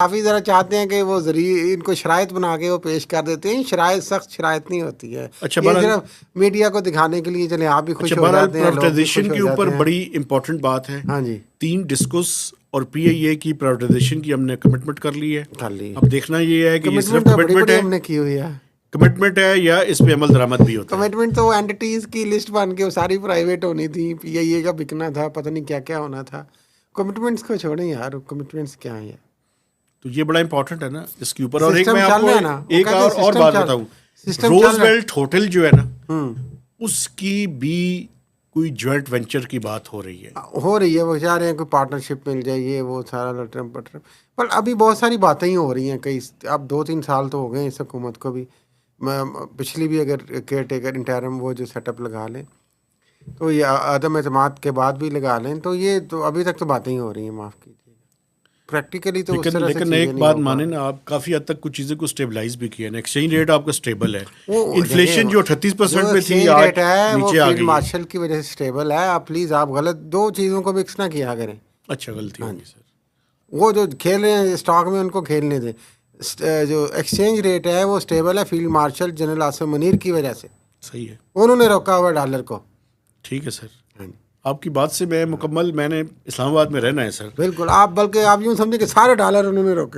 کافی ذرا چاہتے ہیں کہ وہ ذریعے ان کو شرائط بنا کے وہ پیش کر دیتے ہیں. شرائط سخت شرائط نہیں ہوتی ہے. اچھا یہ صرف میڈیا کو دکھانے کے لیے چلے آپ بھی خوش ہو جاتے ہیں, لوگ بھی پرائیویٹائزیشن خوش کے ہو اوپر جاتے ہیں. بڑی امپورٹنٹ بات ہے. ہاں جی, 3 ڈسکس اور پی آئی اے کی پرائیویٹائزیشن کی ہم نے کمٹمنٹ کر لی ہے. کر لی. اب دیکھنا یہ ہے کہ یہ صرف کمٹمنٹ بڑی کمٹمنٹ بڑی ہے, ہم نے کی ہوئی ہے. کمٹمنٹ ہے یا اس پہ عمل درآمد بھی ہوتا ہے. کمٹمنٹ تو اینٹیز کی لسٹ بن کے وہ ساری پرائیویٹ ہونی تھی, پی آئی اے کا بکنا تھا, پتہ نہیں کیا کیا ہونا تھا. کمٹمنٹس کو چھوڑیں یار, کمٹمنٹس کیا ہیں یار. تو یہ بڑا امپورٹنٹ ہے نا اس کے اوپر. اور ایک سسٹم میں آپ چل کو رہا ہے نا, وہ ایک کہتے ہیں اور سسٹم بات چل, بتاؤں. سسٹم روز چل رہا ہے. ویلٹ ہوٹل جو ہے نا, اس کی بھی کوئی جوائنٹ وینچر کی بات ہو رہی ہے. ہو رہی ہے, وہ چاہ رہے ہیں کوئی پارٹنرشپ مل جائے, یہ وہ سارا لٹرم پٹرم. پر ابھی بہت ساری باتیں ہی ہو رہی ہیں کئی, اب 2-3 سال تو ہو گئے اس حکومت کو بھی. پچھلی بھی اگر کیئر ٹیکر انٹرم وہ جو سیٹ اپ لگا لیں تو یہ عدم اعتماد کے بعد بھی لگا لیں تو یہ تو ابھی تک تو باتیں ہی ہو رہی ہیں. معاف کیجیے, پریکٹیکلی تو اس طرح سے لیکن چیزیں ایک نہیں بات ہو پا مانیں رہی. نا, آپ کافی حد تک کچھ چیزیں کو اسٹیبلائز بھی کیا نا. ایکسچینج ریٹ آپ کا اسٹیبل ہے. وہ انفلیشن جو 38% پہ تھی آج ریٹ ہے وہ نیچے آ فیلڈ گئی ہے. مارشل کی وجہ سے اسٹیبل ہے. آپ پلیز آپ غلط 2 چیزوں کو مکس نہ کیا کریں. اچھا غلطی ہوگی سر. وہ جو کھیل رہے ہیں اسٹاک میں ان کو کھیلنے دیں. جو ایکسچینج ریٹ ہے وہ اسٹیبل ہے field marshal general Asif Munir کی وجہ سے. صحیح ہے, انہوں نے روکا ہوا ڈالر کو. ٹھیک ہے سر. آپ کی بات سے میں مکمل, میں نے اسلام آباد میں رہنا ہے سر. بالکل, آپ بلکہ آپ یوں سمجھیں کہ سارے ڈالر انہوں نے روکے.